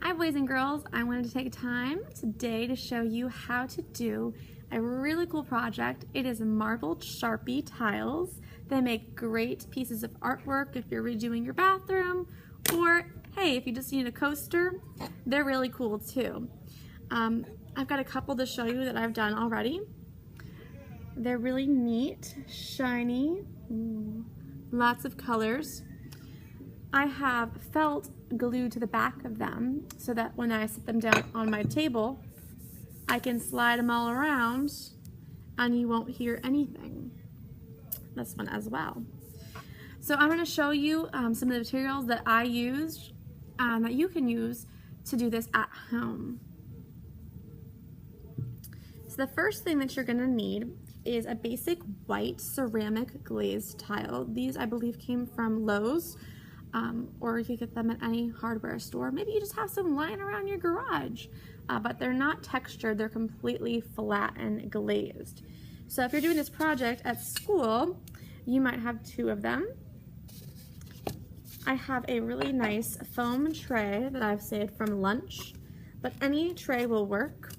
Hi boys and girls, I wanted to take time today to show you how to do a really cool project. It is marbled Sharpie tiles. They make great pieces of artwork if you're redoing your bathroom, or hey, if you just need a coaster, they're really cool too. I've got a couple to show you that I've done already. They're really neat, shiny, lots of colors. I have felt glued to the back of them so that when I set them down on my table, I can slide them all around and you won't hear anything. This one as well. So I'm going to show you some of the materials that I used that you can use to do this at home. So the first thing that you're going to need is a basic white ceramic glazed tile. These I believe came from Lowe's. Or you could get them at any hardware store. Maybe you just have some lying around your garage, but they're not textured, they're completely flat and glazed. So if you're doing this project at school, you might have two of them. I have a really nice foam tray that I've saved from lunch, but any tray will work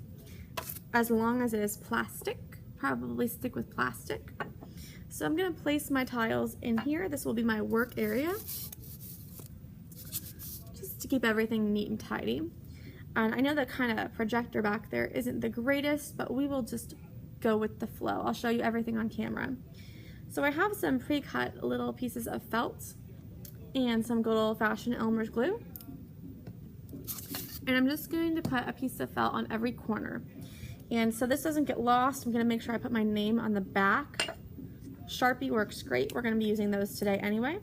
as long as it is plastic. Probably stick with plastic. So I'm going to place my tiles in here. This will be my work area, to keep everything neat and tidy. And I know the kind of projector back there isn't the greatest, but we will just go with the flow. I'll show you everything on camera. So I have some pre-cut little pieces of felt and some good old-fashioned Elmer's glue. And I'm just going to put a piece of felt on every corner. And so this doesn't get lost, I'm going to make sure I put my name on the back. Sharpie works great. We're going to be using those today anyway.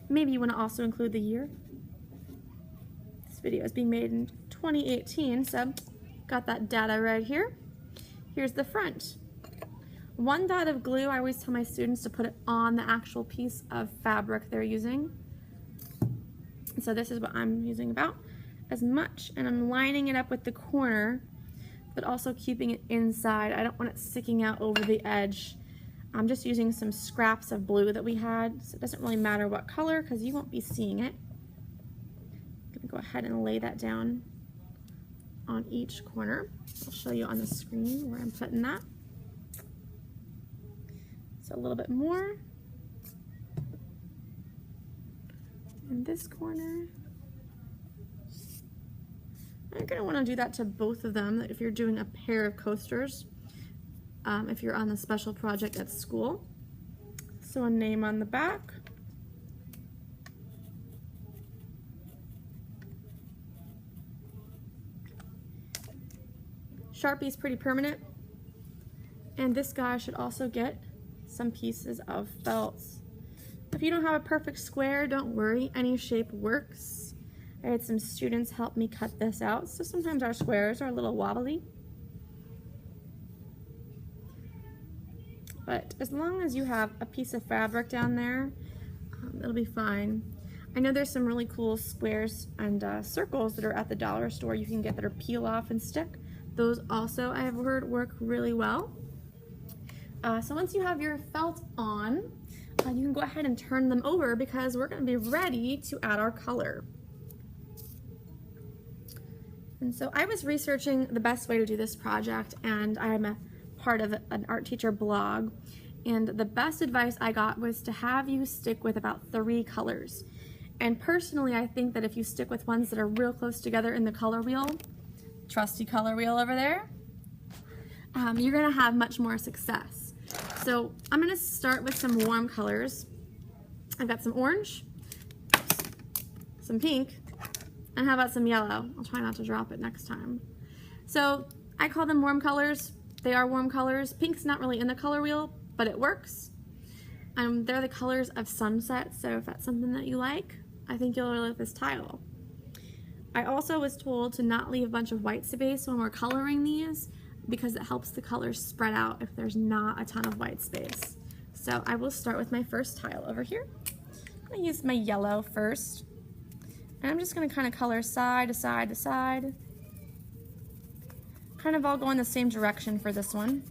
Maybe you want to also include the year. This video is being made in 2018, so got that data right here. Here's the front. One dot of glue, I always tell my students to put it on the actual piece of fabric they're using. So this is what I'm using about as much, and I'm lining it up with the corner, but also keeping it inside. I don't want it sticking out over the edge. I'm just using some scraps of blue that we had, so it doesn't really matter what color because you won't be seeing it. I'm going to go ahead and lay that down on each corner. I'll show you on the screen where I'm putting that. So a little bit more in this corner. You're going to want to do that to both of them if you're doing a pair of coasters. If you're on the special project at school. So a name on the back. Sharpie is pretty permanent. And this guy should also get some pieces of felt. If you don't have a perfect square, don't worry, any shape works. I had some students help me cut this out, so sometimes our squares are a little wobbly. But as long as you have a piece of fabric down there, it'll be fine. I know there's some really cool squares and circles that are at the dollar store you can get that are peel off and stick. Those also, I have heard, work really well. So once you have your felt on, you can go ahead and turn them over because we're going to be ready to add our color. And so I was researching the best way to do this project, and I'm a part of an art teacher blog, and the best advice I got was to have you stick with about 3 colors. And personally, I think that if you stick with ones that are real close together in the color wheel, trusty color wheel over there, you're going to have much more success. So I'm going to start with some warm colors. I've got some orange, some pink, and how about some yellow? I'll try not to drop it next time. So I call them warm colors. They are warm colors. Pink's not really in the color wheel, but it works. They're the colors of sunset, so if that's something that you like, I think you'll really like this tile. I also was told to not leave a bunch of white space when we're coloring these because it helps the colors spread out if there's not a ton of white space. So I will start with my first tile over here. I'm going to use my yellow first. And I'm just going to kind of color side to side to side. Kind of all go in the same direction for this one.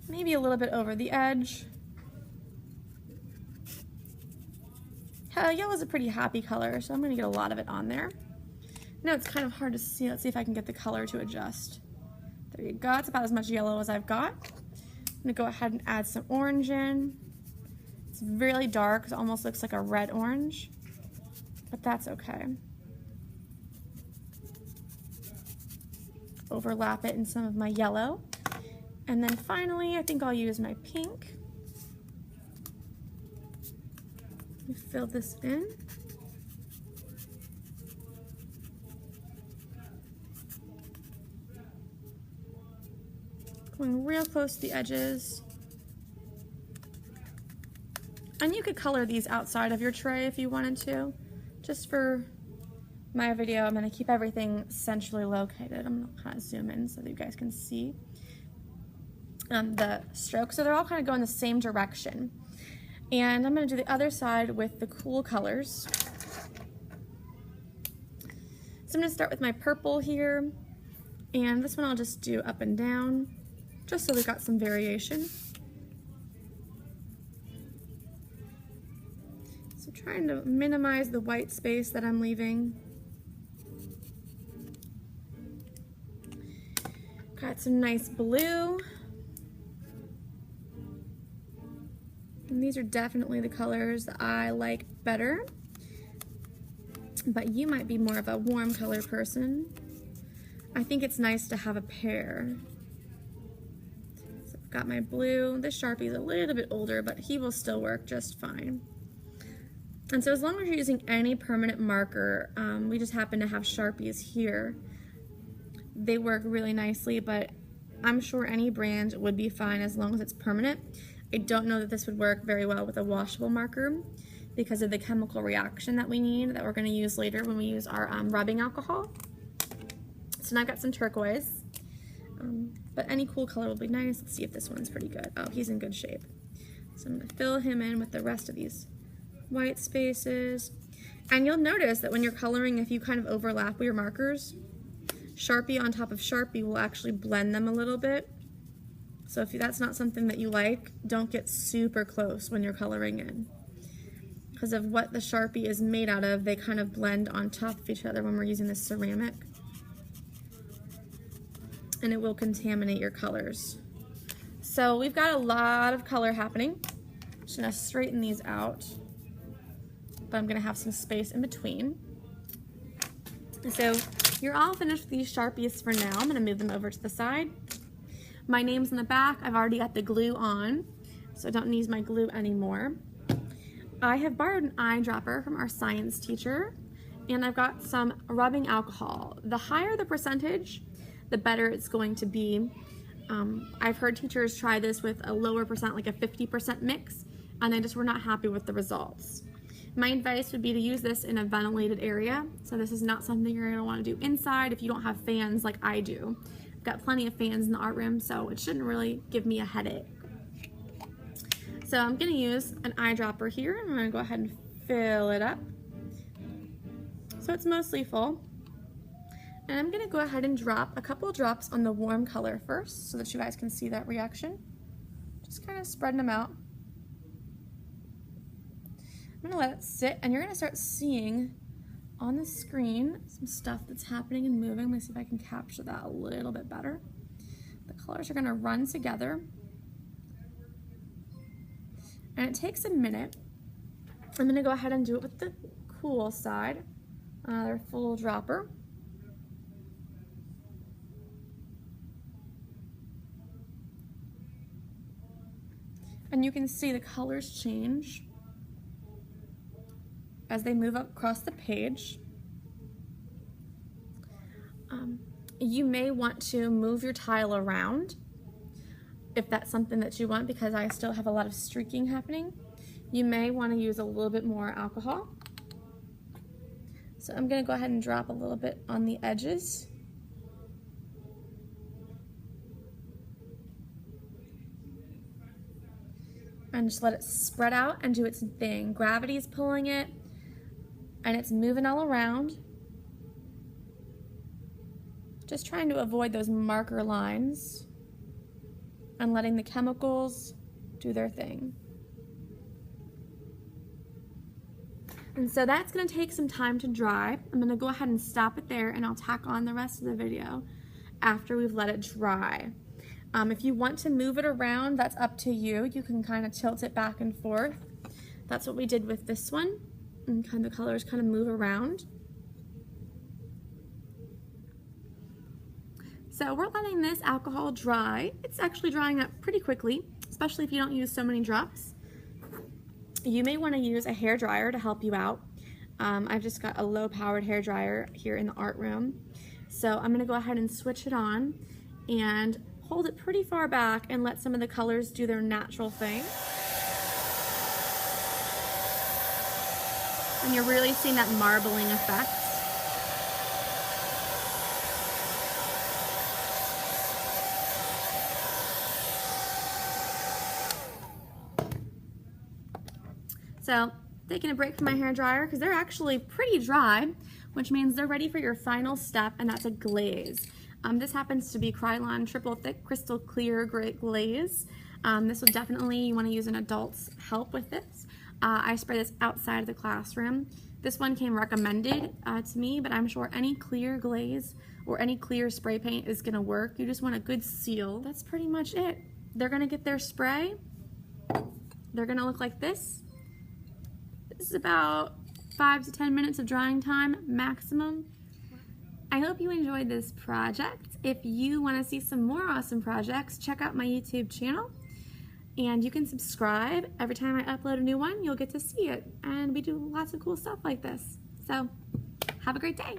Maybe a little bit over the edge. Yellow is a pretty happy color, so I'm going to get a lot of it on there. No, it's kind of hard to see. Let's see if I can get the color to adjust. There you go. It's about as much yellow as I've got. I'm going to go ahead and add some orange in. It's really dark. It almost looks like a red orange, but that's okay. Overlap it in some of my yellow. And then finally, I think I'll use my pink. Fill this in. Going real close to the edges. And you could color these outside of your tray if you wanted to. Just for my video, I'm going to keep everything centrally located. I'm going to kind of zoom in so that you guys can see the strokes. So they're all kind of going the same direction. And I'm going to do the other side with the cool colors. So I'm going to start with my purple here. And this one I'll just do up and down, just so we've got some variation. So trying to minimize the white space that I'm leaving. Got some nice blue. And these are definitely the colors that I like better. But you might be more of a warm color person. I think it's nice to have a pair. So I've got my blue. This Sharpie is a little bit older, but he will still work just fine. And so as long as you're using any permanent marker, we just happen to have Sharpies here. They work really nicely, but I'm sure any brand would be fine as long as it's permanent. I don't know that this would work very well with a washable marker because of the chemical reaction that we need that we're going to use later when we use our rubbing alcohol. So now I've got some turquoise, but any cool color will be nice. Let's see if this one's pretty good. Oh, he's in good shape. So I'm going to fill him in with the rest of these white spaces. And you'll notice that when you're coloring, if you kind of overlap your markers, Sharpie on top of Sharpie will actually blend them a little bit. So if that's not something that you like, don't get super close when you're coloring in. Because of what the Sharpie is made out of, they kind of blend on top of each other when we're using this ceramic. And it will contaminate your colors. So we've got a lot of color happening. I'm just gonna straighten these out, but I'm gonna have some space in between. So you're all finished with these Sharpies for now. I'm gonna move them over to the side. My name's in the back. I've already got the glue on, so I don't need my glue anymore. I have borrowed an eyedropper from our science teacher, and I've got some rubbing alcohol. The higher the percentage, the better it's going to be. I've heard teachers try this with a lower percent, like a 50% mix, and they just were not happy with the results. My advice would be to use this in a ventilated area. So this is not something you're gonna wanna do inside if you don't have fans like I do. I've got plenty of fans in the art room, so it shouldn't really give me a headache. So I'm gonna use an eyedropper here. I'm gonna go ahead and fill it up. So it's mostly full. And I'm gonna go ahead and drop a couple of drops on the warm color first so that you guys can see that reaction. Just kind of spreading them out. I'm gonna let it sit, and you're gonna start seeing on the screen some stuff that's happening and moving. Let me see if I can capture that a little bit better. The colors are gonna run together. And it takes a minute. I'm gonna go ahead and do it with the cool side, another full dropper. And you can see the colors change as they move up across the page. You may want to move your tile around if that's something that you want, because I still have a lot of streaking happening. You may want to use a little bit more alcohol. So I'm going to go ahead and drop a little bit on the edges. And just let it spread out and do its thing. Gravity is pulling it, and it's moving all around. Just trying to avoid those marker lines and letting the chemicals do their thing. And so that's going to take some time to dry. I'm going to go ahead and stop it there, and I'll tack on the rest of the video after we've let it dry. If you want to move it around, that's up to you. You can kind of tilt it back and forth. That's what we did with this one, and kind of the colors kind of move around. So we're letting this alcohol dry. It's actually drying up pretty quickly, especially if you don't use so many drops. You may want to use a hairdryer to help you out. I've just got a low-powered hairdryer here in the art room. So I'm going to go ahead and switch it on and hold it pretty far back and let some of the colors do their natural thing. And you're really seeing that marbling effect. So, taking a break from my hairdryer because they're actually pretty dry, which means they're ready for your final step, and that's a glaze. This happens to be Krylon Triple Thick Crystal Clear Glaze. This will definitely, you want to use an adult's help with this. I spray this outside of the classroom. This one came recommended to me, but I'm sure any clear glaze or any clear spray paint is going to work. You just want a good seal. That's pretty much it. They're going to get their spray. They're going to look like this. This is about 5 to 10 minutes of drying time maximum. I hope you enjoyed this project. If you want to see some more awesome projects, check out my YouTube channel. And you can subscribe. Every time I upload a new one, you'll get to see it. And we do lots of cool stuff like this. So, have a great day.